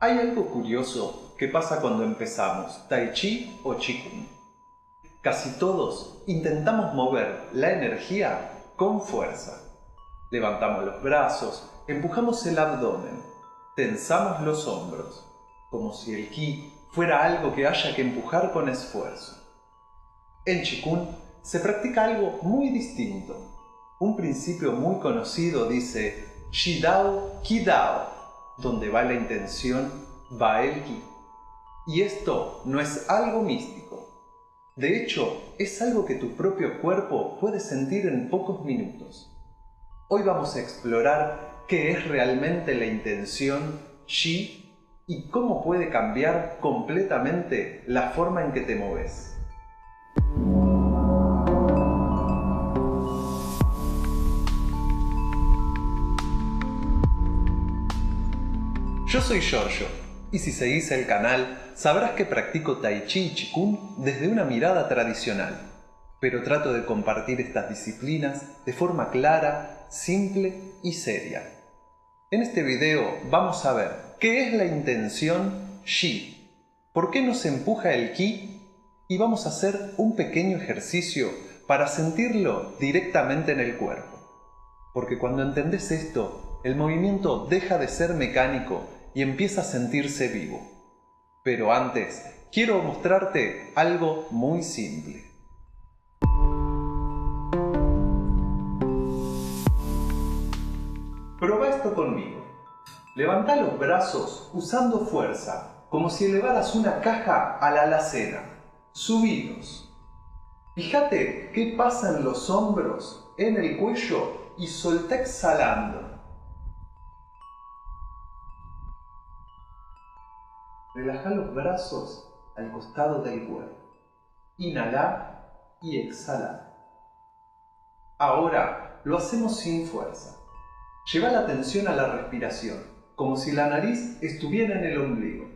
Hay algo curioso que pasa cuando empezamos Tai Chi o Qigong. Casi todos intentamos mover la energía con fuerza. Levantamos los brazos, empujamos el abdomen, tensamos los hombros, como si el Qi fuera algo que haya que empujar con esfuerzo. En Qigong se practica algo muy distinto. Un principio muy conocido dice Qi Dao, Qi Dao. Donde va la intención, va el Qi. Y esto no es algo místico. De hecho, es algo que tu propio cuerpo puede sentir en pocos minutos. Hoy vamos a explorar qué es realmente la intención Qi y cómo puede cambiar completamente la forma en que te moves. Yo soy Giorgio, y si seguís el canal, sabrás que practico Tai Chi y Qigong desde una mirada tradicional, pero trato de compartir estas disciplinas de forma clara, simple y seria. En este video vamos a ver qué es la intención Qi, por qué nos empuja el Qi, y vamos a hacer un pequeño ejercicio para sentirlo directamente en el cuerpo. Porque cuando entendés esto, el movimiento deja de ser mecánico y empieza a sentirse vivo. Pero antes, quiero mostrarte algo muy simple. Proba esto conmigo. Levanta los brazos usando fuerza, como si elevaras una caja a la alacena. Subilos. Fíjate qué pasa en los hombros, en el cuello y soltá exhalando. Relaja los brazos al costado del cuerpo. Inhala y exhala. Ahora lo hacemos sin fuerza. Lleva la atención a la respiración, como si la nariz estuviera en el ombligo.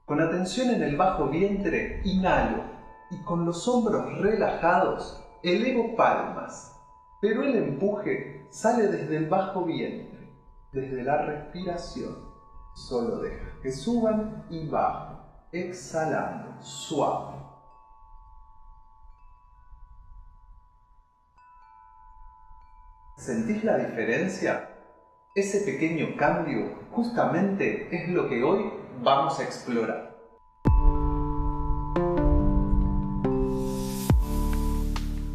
Con atención en el bajo vientre, inhalo y con los hombros relajados, elevo palmas. Pero el empuje sale desde el bajo vientre, desde la respiración. Solo dejas que suban y bajen, exhalando, suave. ¿Sentís la diferencia? Ese pequeño cambio justamente es lo que hoy vamos a explorar.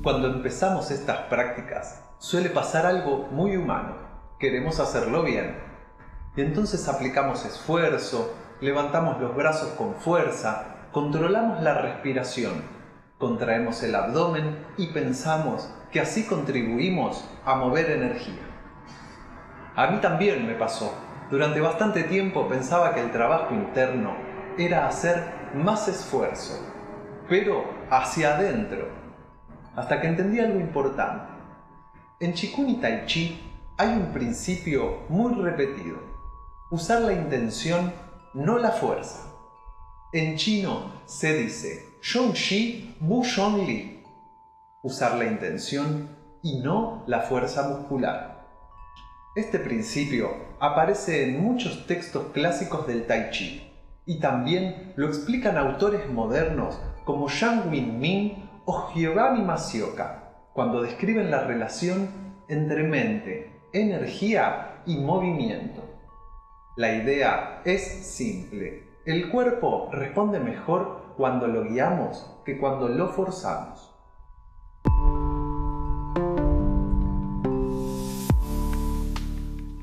Cuando empezamos estas prácticas, suele pasar algo muy humano. Queremos hacerlo bien. Y entonces aplicamos esfuerzo, levantamos los brazos con fuerza, controlamos la respiración, contraemos el abdomen y pensamos que así contribuimos a mover energía. A mí también me pasó. Durante bastante tiempo pensaba que el trabajo interno era hacer más esfuerzo, pero hacia adentro, hasta que entendí algo importante. En Qigong y Tai Chi hay un principio muy repetido. Usar la intención, no la fuerza. En chino se dice Zhong Xi Bu Zhong Li. Usar la intención y no la fuerza muscular. Este principio aparece en muchos textos clásicos del Tai Chi y también lo explican autores modernos como Zhang Minmin o Giovanni Masioca cuando describen la relación entre mente, energía y movimiento. La idea es simple. El cuerpo responde mejor cuando lo guiamos que cuando lo forzamos.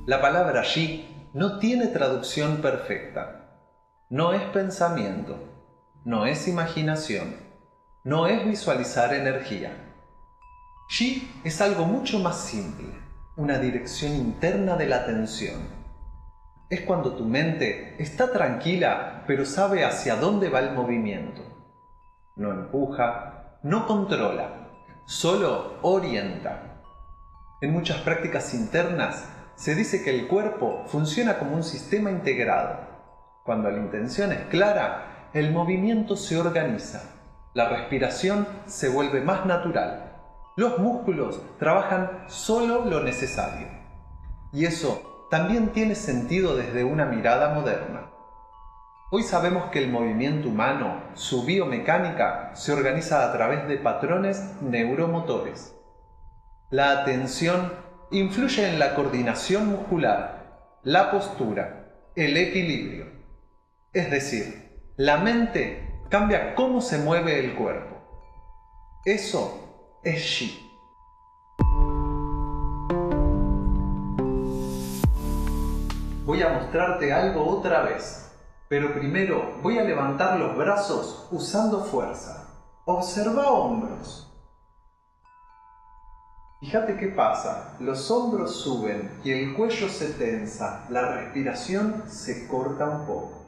La palabra Qi no tiene traducción perfecta. No es pensamiento, no es imaginación, no es visualizar energía. Qi es algo mucho más simple, una dirección interna de la atención. Es cuando tu mente está tranquila, pero sabe hacia dónde va el movimiento. No empuja, no controla, solo orienta. En muchas prácticas internas se dice que el cuerpo funciona como un sistema integrado. Cuando la intención es clara, el movimiento se organiza, la respiración se vuelve más natural, los músculos trabajan solo lo necesario. Y eso también tiene sentido desde una mirada moderna. Hoy sabemos que el movimiento humano, su biomecánica, se organiza a través de patrones neuromotores. La atención influye en la coordinación muscular, la postura, el equilibrio. Es decir, la mente cambia cómo se mueve el cuerpo. Eso es Qi. Voy a mostrarte algo otra vez, pero primero voy a levantar los brazos usando fuerza. Observa hombros. Fíjate qué pasa, los hombros suben y el cuello se tensa, la respiración se corta un poco.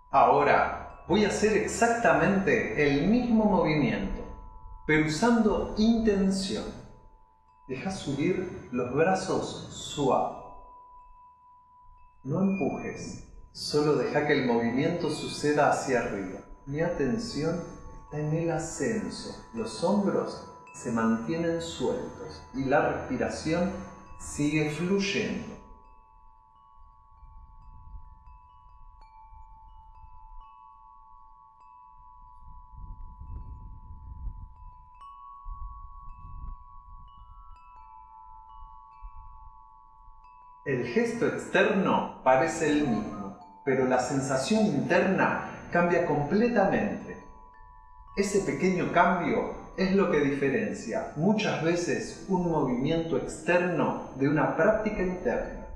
Ahora voy a hacer exactamente el mismo movimiento, pero usando intención. Deja subir los brazos suave. No empujes, solo deja que el movimiento suceda hacia arriba. Mi atención está en el ascenso. Los hombros se mantienen sueltos y la respiración sigue fluyendo. El gesto externo parece el mismo, pero la sensación interna cambia completamente. Ese pequeño cambio es lo que diferencia muchas veces un movimiento externo de una práctica interna.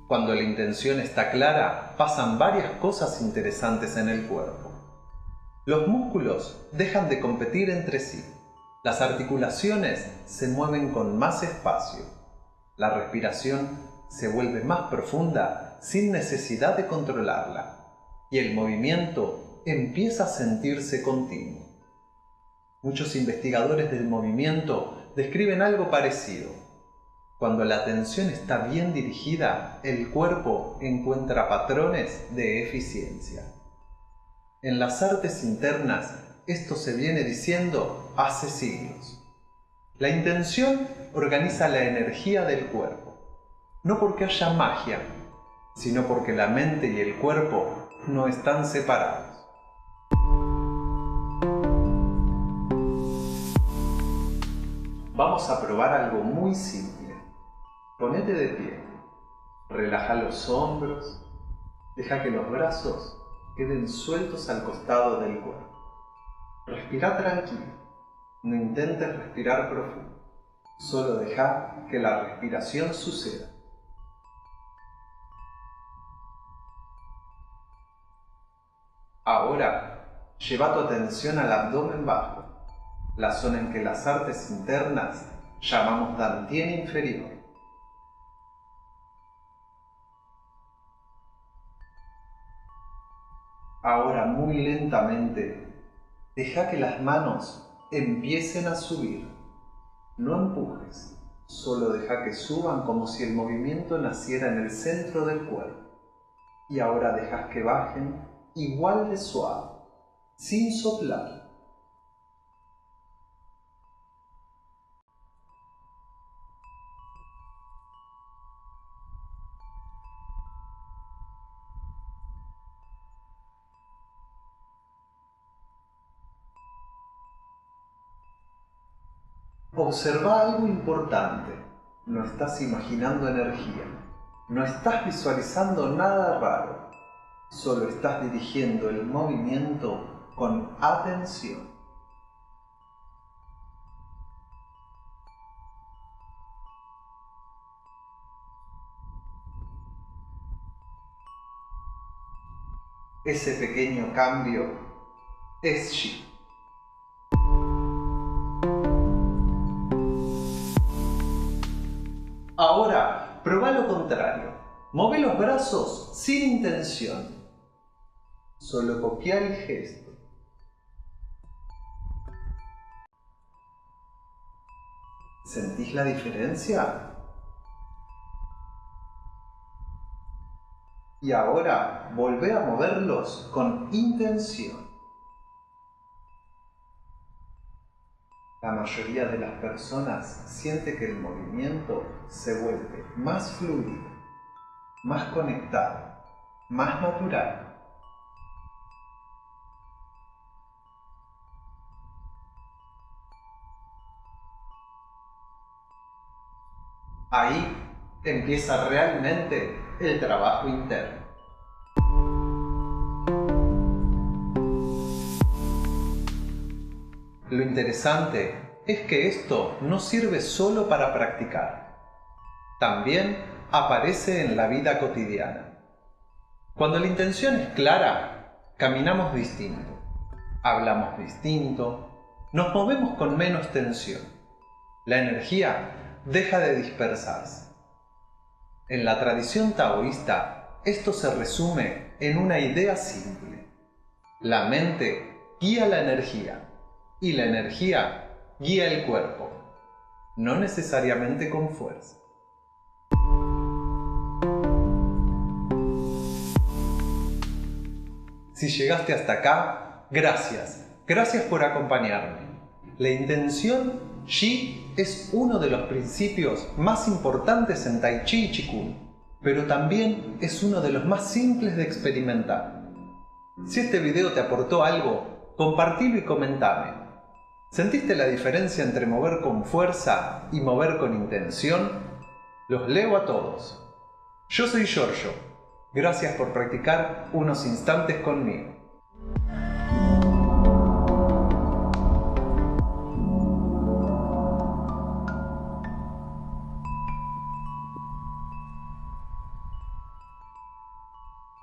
Cuando la intención está clara, pasan varias cosas interesantes en el cuerpo. Los músculos dejan de competir entre sí. Las articulaciones se mueven con más espacio. La respiración se vuelve más profunda sin necesidad de controlarla. Y el movimiento empieza a sentirse continuo. Muchos investigadores del movimiento describen algo parecido. Cuando la atención está bien dirigida, el cuerpo encuentra patrones de eficiencia. En las artes internas, esto se viene diciendo hace siglos. La intención organiza la energía del cuerpo, no porque haya magia, sino porque la mente y el cuerpo no están separados. Vamos a probar algo muy simple. Ponete de pie, relaja los hombros, deja que los brazos queden sueltos al costado del cuerpo. Respira tranquilo, no intentes respirar profundo, solo deja que la respiración suceda. Ahora, lleva tu atención al abdomen bajo, la zona en que las artes internas llamamos Dantian inferior. Ahora, muy lentamente, deja que las manos empiecen a subir. No empujes, solo deja que suban como si el movimiento naciera en el centro del cuerpo. Y ahora dejas que bajen igual de suave, sin soplar. Observa algo importante. No estás imaginando energía. No estás visualizando nada raro. Solo estás dirigiendo el movimiento con atención. Ese pequeño cambio es Qi. Ahora, prueba lo contrario. Mueve los brazos sin intención. Solo copia el gesto. ¿Sentís la diferencia? Y ahora, volvé a moverlos con intención. La mayoría de las personas siente que el movimiento se vuelve más fluido, más conectado, más natural. Ahí empieza realmente el trabajo interno. Lo interesante es que esto no sirve solo para practicar. También aparece en la vida cotidiana. Cuando la intención es clara, caminamos distinto, hablamos distinto, nos movemos con menos tensión. La energía deja de dispersarse. En la tradición taoísta, esto se resume en una idea simple. La mente guía la energía y la energía guía el cuerpo, no necesariamente con fuerza. Si llegaste hasta acá, gracias. Gracias por acompañarme. La intención Qi es uno de los principios más importantes en Tai Chi y Qigong, pero también es uno de los más simples de experimentar. Si este video te aportó algo, compartilo y comentame. ¿Sentiste la diferencia entre mover con fuerza y mover con intención? Los leo a todos. Yo soy Giorgio. Gracias por practicar unos instantes conmigo.